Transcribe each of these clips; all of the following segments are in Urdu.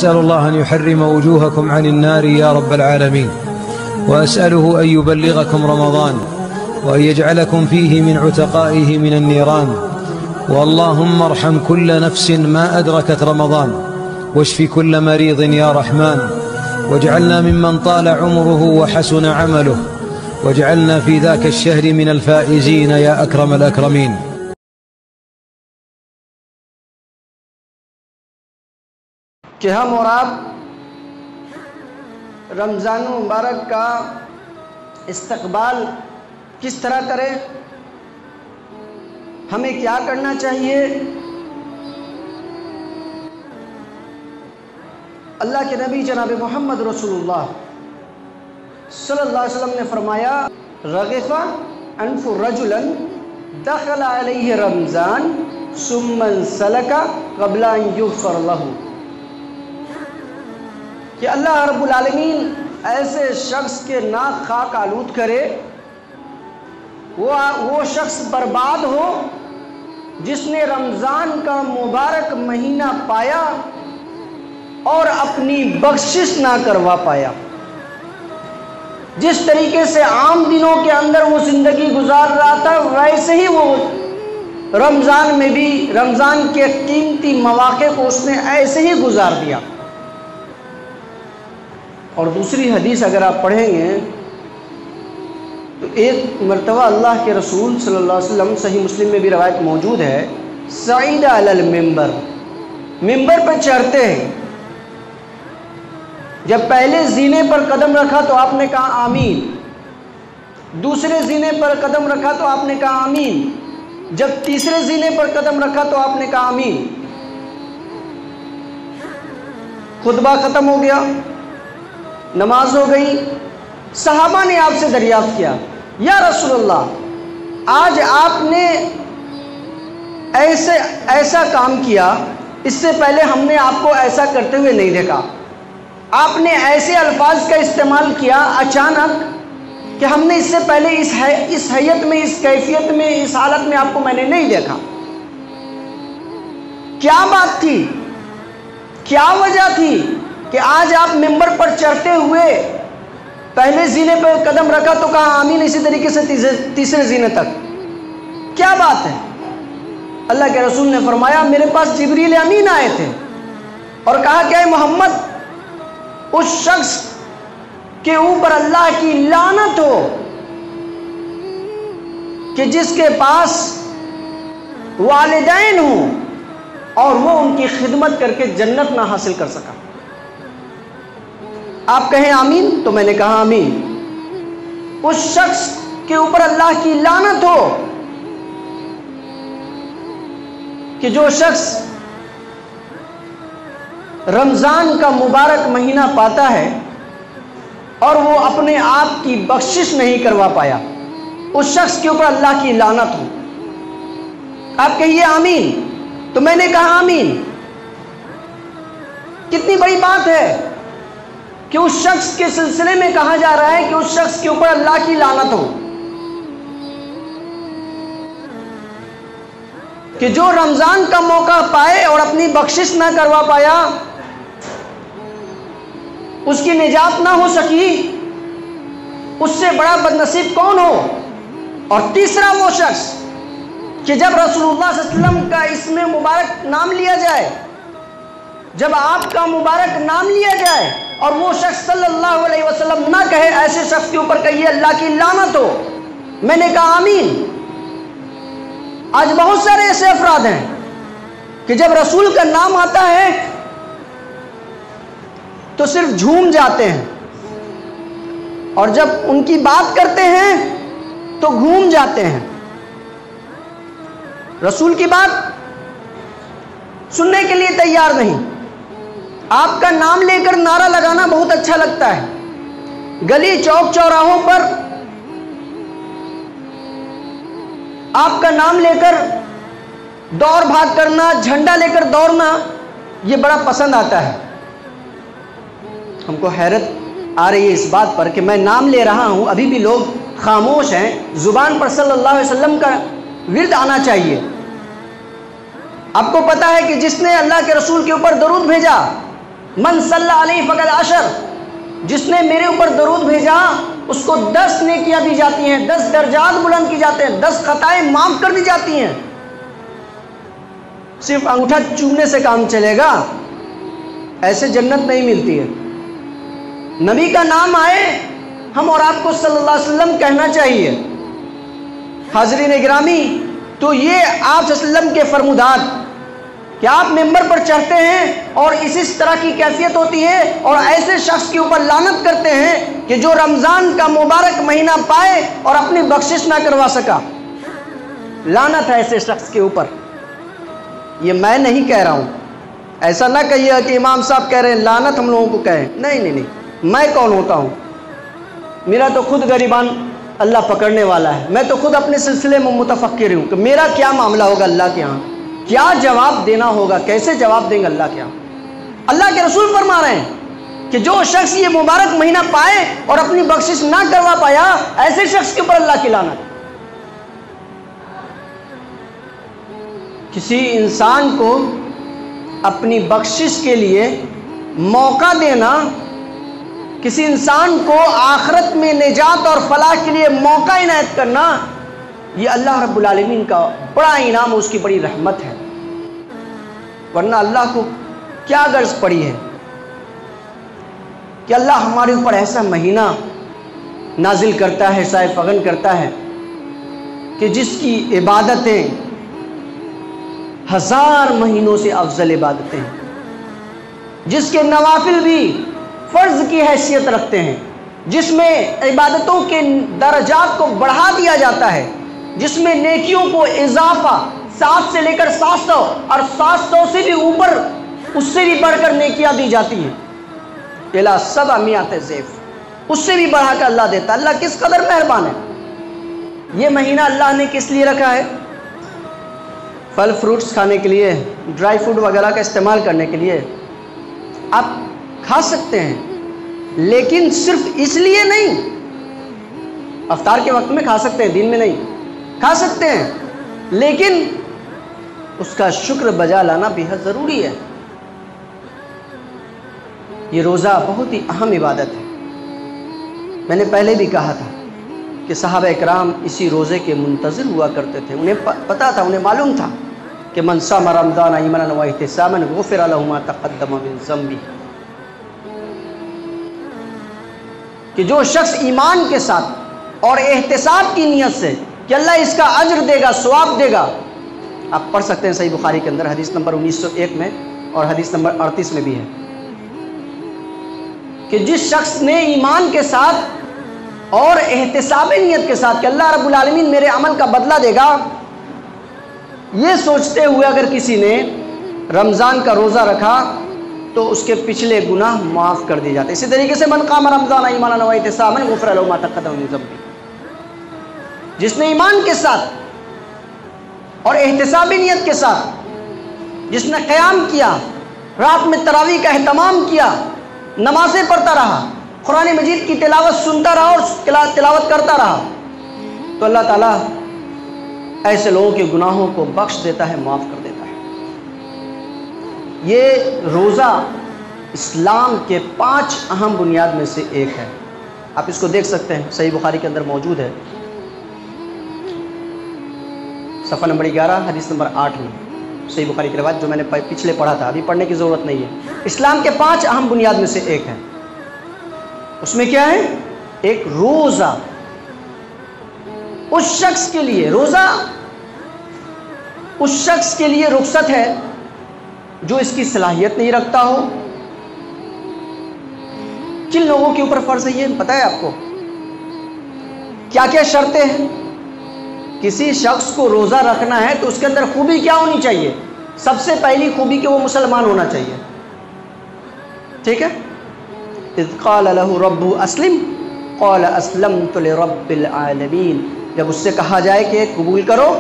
وأسأل الله أن يحرم وجوهكم عن النار يا رب العالمين، وأسأله أن يبلغكم رمضان وأن يجعلكم فيه من عتقائه من النيران. واللهم ارحم كل نفس ما أدركت رمضان، واشف كل مريض يا رحمن، واجعلنا ممن طال عمره وحسن عمله، واجعلنا في ذاك الشهر من الفائزين يا أكرم الأكرمين. کہ ہم اور آپ رمضان مبارک کا استقبال کس طرح کریں، ہمیں کیا کرنا چاہیے؟ اللہ کے نبی جناب محمد رسول اللہ صلی اللہ علیہ وسلم نے فرمایا رغف انف رجلا دخل علیہ رمضان ثم انسلک قبل ان یغفر لہ، کہ اللہ رب العالمین ایسے شخص کے ناک خاک آلود کرے، وہ شخص برباد ہو جس نے رمضان کا مبارک مہینہ پایا اور اپنی بخشش نہ کروا پایا۔ جس طریقے سے عام دنوں کے اندر وہ زندگی گزار رہا تھا، ویسے ہی وہ رمضان میں بھی رمضان کے قیمتی مواقع کو اس نے ایسے ہی گزار دیا۔ اور دوسری حدیث اگر آپ پڑھیں گے تو ایک مرتبہ اللہ کے رسول صلی اللہ علیہ وسلم، صحیح مسلم میں بھی روایت موجود ہے، صعید علی المنبر، ممبر پر چڑھتے ہیں، جب پہلے زینے پر قدم رکھا تو آپ نے کہا آمین، دوسرے زینے پر قدم رکھا تو آپ نے کہا آمین، جب تیسرے زینے پر قدم رکھا تو آپ نے کہا آمین۔ خطبہ ختم ہو گیا، نماز ہو گئی، صحابہ نے آپ سے دریافت کیا یا رسول اللہ آج آپ نے ایسا کام کیا، اس سے پہلے ہم نے آپ کو ایسا کرتے ہوئے نہیں دیکھا، آپ نے ایسے الفاظ کا استعمال کیا اچانک کہ ہم نے اس سے پہلے اس حیت میں، اس کیفیت میں، اس حالت میں آپ کو میں نے نہیں دیکھا۔ کیا بات تھی، کیا وجہ تھی کہ آج آپ ممبر پر چڑھتے ہوئے پہلے زینے پر قدم رکھا تو کہا آمین، اسی طریقے سے تیسرے زینے تک؟ کیا بات ہے؟ اللہ کے رسول نے فرمایا میرے پاس جبریل امین آئے تھے اور کہا کہ اے محمد، اس شخص کے اوپر اللہ کی لعنت ہو کہ جس کے پاس والدین ہوں اور وہ ان کی خدمت کر کے جنت نہ حاصل کر سکا۔ آپ کہیں آمین، تو میں نے کہا آمین۔ اس شخص کے اوپر اللہ کی لعنت ہو کہ جو شخص رمضان کا مبارک مہینہ پاتا ہے اور وہ اپنے آپ کی بخشش نہیں کروا پایا، اس شخص کے اوپر اللہ کی لعنت ہو۔ آپ کہیے آمین، تو میں نے کہا آمین۔ کتنی بڑی بات ہے کہ اس شخص کے سلسلے میں کہا جا رہا ہے کہ اس شخص کے اوپر اللہ کی لعنت ہو، کہ جو رمضان کا موقع پائے اور اپنی بخشش نہ کروا پایا، اس کی نجات نہ ہو سکی، اس سے بڑا بدنصیب کون ہو؟ اور تیسرا وہ شخص کہ جب رسول اللہ صلی اللہ علیہ وسلم کا اسم مبارک نام لیا جائے، جب آپ کا مبارک نام لیا جائے اور وہ شخص صلی اللہ علیہ وسلم نہ کہے، ایسے شخص کے اوپر کہیے اللہ کی لعنت ہو۔ میں نے کہا آمین۔ آج بہت سارے ایسے افراد ہیں کہ جب رسول کا نام آتا ہے تو صرف جھوم جاتے ہیں، اور جب ان کی بات کرتے ہیں تو گھوم جاتے ہیں۔ رسول کی بات سننے کے لیے تیار نہیں۔ آپ کا نام لے کر نعرہ لگانا بہت اچھا لگتا ہے، گلی چوک چوراہوں پر آپ کا نام لے کر دوڑ بھاگ کرنا، جھنڈا لے کر دوڑنا، یہ بڑا پسند آتا ہے۔ ہم کو حیرت آ رہی ہے اس بات پر کہ میں نام لے رہا ہوں، ابھی بھی لوگ خاموش ہیں۔ زبان پر صلی اللہ علیہ وسلم کا ورد آنا چاہیے۔ آپ کو پتا ہے کہ جس نے اللہ کے رسول کے اوپر درود بھیجا من صلی علیہ فقد عشر، جس نے میرے اوپر درود بھیجا اس کو 10 نیکیاں دی جاتی ہیں، 10 درجات بلند کی جاتے ہیں، 10 خطائیں معاف کر دی جاتی ہیں۔ صرف انگوٹھا چومنے سے کام چلے گا؟ ایسے جنت نہیں ملتی ہے۔ نبی کا نام آئے ہم اور آپ کو صلی اللہ علیہ وسلم کہنا چاہیے۔ حاضرین گرامی، تو یہ آپ صلی اللہ علیہ وسلم کے فرمودات کہ آپ ممبر پر چڑھتے ہیں اور اس طرح کی کیفیت ہوتی ہے اور ایسے شخص کے اوپر لعنت کرتے ہیں کہ جو رمضان کا مبارک مہینہ پائے اور اپنی بخشش نہ کروا سکا۔ لعنت ہے ایسے شخص کے اوپر۔ یہ میں نہیں کہہ رہا ہوں، ایسا نہ کہیے کہ امام صاحب کہہ رہے ہیں لعنت ہم لوگوں کو کہیں۔ نہیں، میں کون ہوتا ہوں؟ میرا تو خود غریبان اللہ پکڑنے والا ہے۔ میں تو خود اپنے سلسلے میں متفکر ہوں کہ میرا کیا معاملہ ہوگا اللہ کے ہاں، کیا جواب دینا ہوگا، کیسے جواب دیں گے اللہ کے ہاں۔ اللہ کے رسول فرما رہے ہیں کہ جو شخص یہ مبارک مہینہ پائے اور اپنی بخشش نہ کروا پایا، ایسے شخص کے اوپر اللہ کی لعنت۔ کسی انسان کو اپنی بخشش کے لیے موقع دینا، کسی انسان کو آخرت میں نجات اور فلاح کے لیے موقع عنایت کرنا، یہ اللہ رب العالمین کا بڑا انعام، اس کی بڑی رحمت ہے۔ ورنہ اللہ کو کیا غرض پڑی ہے کہ اللہ ہمارے اوپر ایسا مہینہ نازل کرتا ہے، سائے فغن کرتا ہے کہ جس کی عبادتیں 1000 مہینوں سے افضل عبادتیں ہیں، جس کے نوافل بھی فرض کی حیثیت رکھتے ہیں، جس میں عبادتوں کے درجات کو بڑھا دیا جاتا ہے، جس میں نیکیوں کو اضافہ 7 سے لے کر 700 اور 700 سے بھی اوپر، اس سے بھی بڑھ کر نیکیاں دی جاتی ہیں۔ الا 700 ضعف، اس سے بھی بڑھا کر اللہ دیتا۔ اللہ کس قدر مہربان ہے۔ یہ مہینہ اللہ نے کس لیے رکھا ہے؟ پھل فروٹس کھانے کے لیے، ڈرائی فروٹ وغیرہ کا استعمال کرنے کے لیے۔ آپ کھا سکتے ہیں، لیکن صرف اس لیے نہیں۔ افطار کے وقت میں کھا سکتے ہیں، دن میں نہیں کھا سکتے ہیں، لیکن اس کا شکر بجا لانا بہت ضروری ہے۔ یہ روزہ بہت ہی اہم عبادت ہے۔ میں نے پہلے بھی کہا تھا کہ صحابہ اکرام اسی روزے کے منتظر ہوا کرتے تھے۔ انہیں پتا تھا، انہیں معلوم تھا کہ من صام رمضان ایمانا واحتسابا غفر له ما تقدم من ذنبه، کہ جو شخص ایمان کے ساتھ اور احتساب کی نیت سے کہ اللہ اس کا اجر دے گا، ثواب دے گا۔ آپ پڑھ سکتے ہیں صحیح بخاری کے اندر حدیث نمبر 1901 میں اور حدیث نمبر 38 میں بھی ہے کہ جس شخص نے ایمان کے ساتھ اور احتساب نیت کے ساتھ کہ اللہ رب العالمین میرے عمل کا بدلہ دے گا، یہ سوچتے ہوئے اگر کسی نے رمضان کا روزہ رکھا تو اس کے پچھلے گناہ معاف کر دیے جاتے۔ اسی طریقے سے من قام رمضان ایمانا واحتسابا غفر له ما تقدم من ذنبه، جس نے ایمان کے ساتھ اور احتسابی نیت کے ساتھ جس نے قیام کیا، رات میں تراویح کا اہتمام کیا، نمازیں پڑھتا رہا، قرآن مجید کی تلاوت سنتا رہا اور تلاوت کرتا رہا، تو اللہ تعالیٰ ایسے لوگوں کے گناہوں کو بخش دیتا ہے، معاف کر دیتا ہے۔ یہ روزہ اسلام کے 5 اہم بنیاد میں سے ایک ہے۔ آپ اس کو دیکھ سکتے ہیں، صحیح بخاری کے اندر موجود ہے، صفحہ نمبر 11 حدیث نمبر 8 میں صحیح بخاری کی روایت جو میں نے پچھلے پڑھا تھا، ابھی پڑھنے کی ضرورت نہیں ہے۔ اسلام کے 5 اہم بنیاد میں سے ایک ہے۔ اس میں کیا ہے؟ ایک روزہ۔ اس شخص کے لیے روزہ اس شخص کے لیے رخصت ہے جو اس کی صلاحیت نہیں رکھتا ہو۔ کن لوگوں کے اوپر فرض ہے یہ پتہ ہے آپ کو؟ کیا کیا شرطیں ہیں؟ کسی شخص کو روزہ رکھنا ہے تو اس کے اندر خوبی کیا ہونی چاہیے؟ سب سے پہلی خوبی کہ وہ مسلمان ہونا چاہیے، ٹھیک ہے؟ اذ قال له ربه اسلم قال اسلمت لرب العالمین، جب اس سے کہا جائے کہ قبول کرو،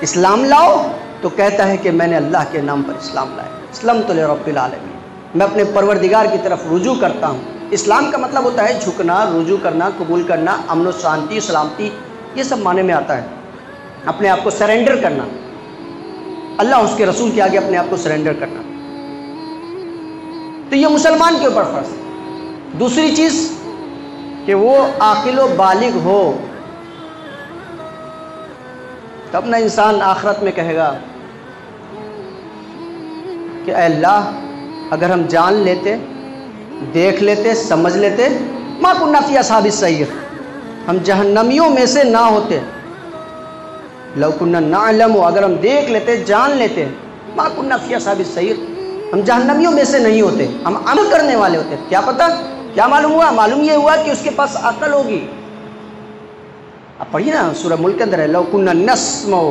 اسلام لاؤ، تو کہتا ہے کہ میں نے اللہ کے نام پر اسلام لایا، اسلمت لرب العالمین، میں اپنے پروردگار کی طرف رجوع کرتا ہوں۔ اسلام کا مطلب ہوتا ہے جھکنا، رجوع کرنا، قبول کرنا، امن و شانتی، سلامتی، یہ سب معنی میں آتا ہے۔ اپنے آپ کو سرنڈر کرنا، اللہ اس کے رسول کے آگے اپنے آپ کو سرنڈر کرنا۔ تو یہ مسلمان کے اوپر فرض ہے۔ دوسری چیز کہ وہ عاقل و بالغ ہو، تب نہ انسان آخرت میں کہے گا کہ اے اللہ اگر ہم جان لیتے، دیکھ لیتے، سمجھ لیتے، ما کنا فی اصحاب السعیر، ہم جہنمیوں میں سے نہ ہوتے۔ لو کنا نعلم، اگر ہم دیکھ لیتے، جان لیتے، ما کنا فی اصحاب السعیر، ہم جہنمیوں میں سے نہیں ہوتے، ہم عمل کرنے والے ہوتے۔ کیا پتہ کیا معلوم ہوا؟ معلوم یہ ہوا کہ اس کے پاس عقل ہوگی۔ اب پڑھیے نا سورہ ملک کے اندر ہے، لو کنا نسمع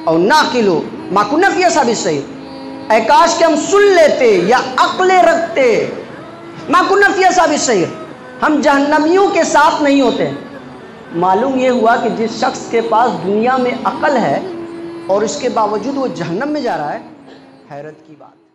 او نعقل ما کنا فی اصحاب السعیر، اے کاش کہ ہم سن لیتے یا عقل رکھتے، ما کنا فی اصحاب السعیر، ہم جہنمیوں کے ساتھ نہیں ہوتے۔ معلوم یہ ہوا کہ جس شخص کے پاس دنیا میں عقل ہے اور اس کے باوجود وہ جہنم میں جا رہا ہے، حیرت کی بات۔